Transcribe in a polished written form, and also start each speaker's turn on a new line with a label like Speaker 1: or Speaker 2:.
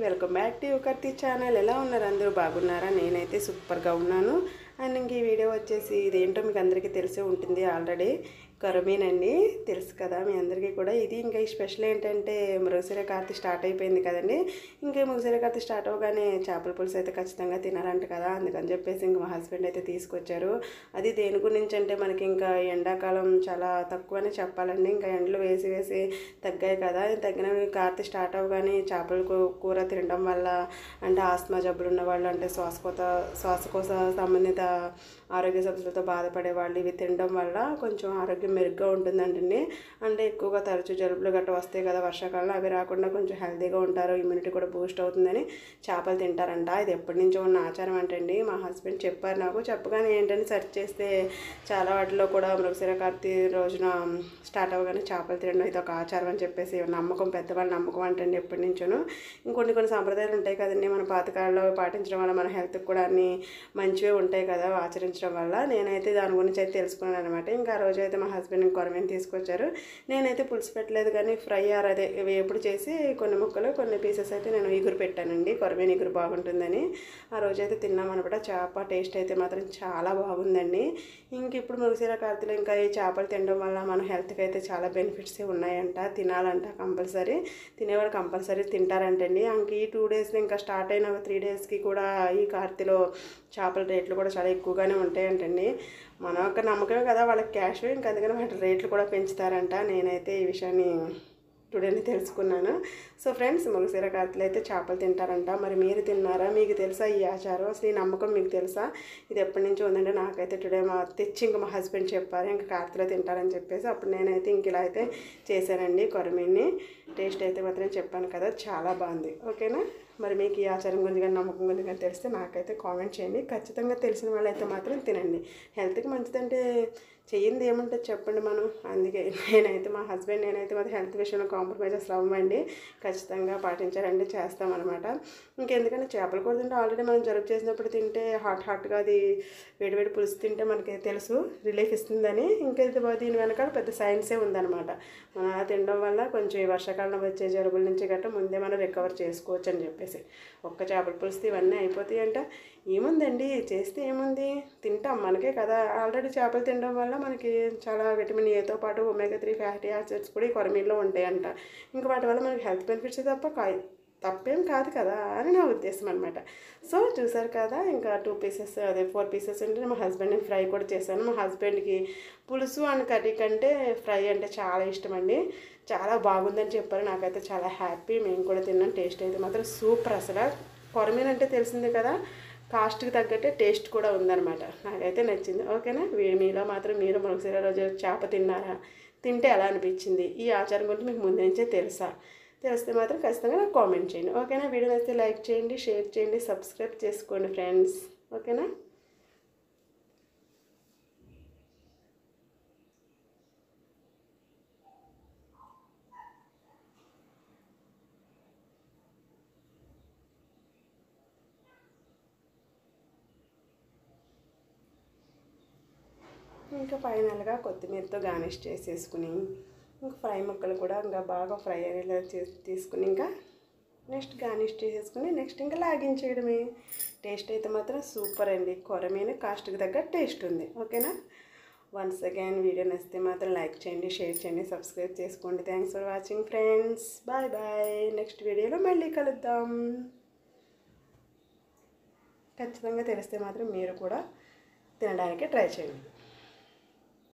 Speaker 1: Welcome back to Yuvakarthi channel. ఎలా ఉన్నారు అందరూ? బాగున్నారా? నేనైతే సూపర్గా ఉన్నాను. అండ్ ఇంక ఈ వీడియో వచ్చేసి ఇదేంటో మీకు అందరికీ తెలిసే ఉంటుంది ఆల్రెడీ. కొరమీనండి, తెలుసు కదా మీ అందరికీ కూడా. ఇది ఇంకా ఈ స్పెషల్ ఏంటంటే మృగశిర కార్తీ స్టార్ట్ అయిపోయింది కదండి. ఇంకా మృగశిర కార్తీ స్టార్ట్ అవగానే చేపల పులుసు అయితే ఖచ్చితంగా తినాలంట కదా. అందుకని చెప్పేసి ఇంక మా హస్బెండ్ అయితే తీసుకొచ్చారు. అది దేని గురించి అంటే మనకి ఇంకా ఎండాకాలం చాలా తక్కువనే చెప్పాలండి. ఇంకా ఎండలు వేసి వేసి తగ్గాయి కదా. తగ్గిన కార్తీ స్టార్ట్ అవగానే చేపల కూర తినడం వల్ల అంటే ఆస్తమా జబ్బులు ఉన్న వాళ్ళు, అంటే శ్వాసకోశ సంబంధిత ఆరోగ్య సమస్యలతో బాధపడే వాళ్ళు ఇవి తినడం వల్ల కొంచెం ఆరోగ్యం మెరుగ్గా ఉంటుందండి. అంటే ఎక్కువగా తరచూ జలుబులు గట్రా వస్తాయి కదా వర్షాకాలంలో, అవి రాకుండా కొంచెం హెల్తీగా ఉంటారు, ఇమ్యూనిటీ కూడా బూస్ట్ అవుతుందని చేపలు తింటారంట. ఇది ఎప్పటి నుంచో ఉన్న ఆచారం అంటండి. మా హస్బెండ్ చెప్పారు నాకు. చెప్పగానే ఏంటంటే సెర్చ్ చేస్తే చాలా వాటిలో కూడా మృగశిర కార్తీ రోజున స్టార్ట్ అవ్వగానే చేపలు తినడం ఇది ఒక ఆచారం అని చెప్పేసి నమ్మకం, పెద్దవాళ్ళ నమ్మకం అంటండి ఎప్పటి నుంచోను. ఇంకొన్ని సంప్రదాయాలు ఉంటాయి కదండి మన పాతకాలంలో పాటించడం వల్ల మన హెల్త్కి కూడా అన్నీ మంచివే ఉంటాయి కదా ఆచరించడం వల్ల. నేనైతే దాని గురించి అయితే తెలుసుకున్నాను అనమాట. ఇంకా ఆ రోజు అయితే మా హస్బెండ్ కొరమీను తీసుకొచ్చారు. నేనైతే పులుసు పెట్టలేదు కానీ ఫ్రై అదే వేపుడు చేసి కొన్ని ముక్కలు కొన్ని పీసెస్ అయితే నేను ఇగురు పెట్టానండి. కొరమీను ఇగురు బాగుంటుందని ఆ రోజైతే తిన్నామనమాట. చేప టేస్ట్ అయితే మాత్రం చాలా బాగుందండి. ఇంక ఇప్పుడు మృగశిర కార్తీలో ఇంకా ఈ చేపలు తినడం వల్ల మన హెల్త్కి అయితే చాలా బెనిఫిట్స్ ఉన్నాయంట. తినాలంట కంపల్సరీ, తినేవాళ్ళు కంపల్సరీ తింటారంటండి. ఇంక ఈ 2 days ఇంకా స్టార్ట్ అయిన 3 daysకి కూడా ఈ కార్తీలో చేపల రేట్లు కూడా చాలా ఎక్కువగానే ఉంటాయంటండి. మన యొక్క నమ్మకమే కదా వాళ్ళకి క్యాష్, ఇంకా అందుకని వాటి రేట్లు కూడా పెంచుతారంట. నేనైతే ఈ విషయాన్ని టుడేనే తెలుసుకున్నాను. సో ఫ్రెండ్స్, మృగశిర కార్తీలో అయితే చేపలు తింటారంట. మరి మీరు తిన్నారా? మీకు తెలుసా ఈ ఆచారం? అసలు ఈ నమ్మకం మీకు తెలుసా? ఇది ఎప్పటి నుంచో ఉందంటే నాకైతే టుడే ఇంక మా హస్బెండ్ చెప్పారు ఇంకా కార్తీలో తింటారని చెప్పేసి. అప్పుడు నేనైతే ఇంక ఇలా అయితే చేశానండి కొరమీన్ని. టేస్ట్ అయితే మాత్రం చెప్పాను కదా, చాలా బాగుంది. ఓకేనా? మరి మీకు ఈ ఆచారం గురించి కానీ నమ్మకం గురించి కానీ తెలిస్తే నాకైతే కామెంట్ చేయండి. ఖచ్చితంగా తెలిసిన వాళ్ళు అయితే మాత్రం తినండి. హెల్త్కి మంచిదంటే చెయ్యింది ఏముంటుంది చెప్పండి మనం. అందుకే నేనైతే మాత్రం హెల్త్ విషయంలో కాంప్రమైజ్ అసలు అవ్వండి. ఖచ్చితంగా పాటించాలంటే చేస్తామన్నమాట. ఇంకెందుకంటే చేపల కూర తింటే ఆల్రెడీ మనం జలుబు చేసినప్పుడు తింటే హాట్గా అది వేడివేడి పులుసు తింటే మనకి తెలుసు రిలీఫ్ ఇస్తుందని. దీని వెనకాల పెద్ద సైన్సే ఉందన్నమాట. మనం అలా తినడం వల్ల కొంచెం ఈ వర్షాకాలంలో వచ్చే జలుబుల నుంచి గట్రా ముందే మనం రికవర్ చేసుకోవచ్చు అని చెప్పేసి. ఒక్క చేపల పులుసు ఇవన్నీ అయిపోతాయి అంట. ఏముందండి, చేస్తే ఏముంది, తింటాం, మనకే కదా. ఆల్రెడీ చేపలు తినడం వల్ల మనకి చాలా విటమిన్ ఏతో పాటు ఒమేగా 3 ఫ్యాటీ యాసిడ్స్ కూడా ఈ కొరమీన్లో ఉంటాయంట. ఇంకా వాటి వల్ల మనకి హెల్త్ బెనిఫిట్స్ తప్పేం కాదు కదా అని నా ఉద్దేశం అనమాట. సో చూసారు కదా, ఇంకా 2 pieces 4 pieces ఉంటే మా హస్బెండ్ని ఫ్రై కూడా చేశాను. మా హస్బెండ్కి పులుసు అండ్ కర్రీ కంటే ఫ్రై అంటే చాలా ఇష్టం అండి. చాలా బాగుందని చెప్పారు. నాకైతే చాలా హ్యాపీ. మేము కూడా తిన్నాం. టేస్ట్ అయితే మాత్రం సూపర్. అసలు కొరమీన్ అంటే తెలిసిందే కదా, కాస్ట్కి తగ్గట్టే టేస్ట్ కూడా ఉందన్నమాట. నాకైతే నచ్చింది. ఓకేనా? మీలో మాత్రం మీరు మృగశిర రోజు చేప తిన్నారా? తింటే ఎలా అనిపించింది? ఈ ఆచారం గురించి మీకు ముందు నుంచే తెలిస్తే మాత్రం ఖచ్చితంగా నాకు కామెంట్ చేయండి. ఓకేనా? వీడియో నచ్చితే లైక్ చేయండి, షేర్ చేయండి, సబ్స్క్రైబ్ చేసుకోండి ఫ్రెండ్స్. ఓకేనా? ఇంకా ఫైనల్గా కొత్తిమీరతో గార్నిష్ చేసేసుకుని ఇంకా ఫ్రై ముక్కలు కూడా ఇంకా బాగా ఫ్రై అయ్యేలా తీసుకుని ఇంకా నెక్స్ట్ గార్నిష్ చేసేసుకుని నెక్స్ట్ ఇంకా లాగించేయడమే. టేస్ట్ అయితే మాత్రం సూపర్ అండి. కొరమీను కాస్ట్కి తగ్గ టేస్ట్ ఉంది. ఓకేనా? వన్స్ అగైన్ వీడియో నచ్చితే మాత్రం లైక్ చేయండి, షేర్ చేయండి, సబ్స్క్రైబ్ చేసుకోండి. Thanks for watching friends. Bye bye. Next వీడియోలో మళ్ళీ కలుద్దాం. ఖచ్చితంగా తెలిస్తే మాత్రం మీరు కూడా తినడానికి ట్రై చేయండి.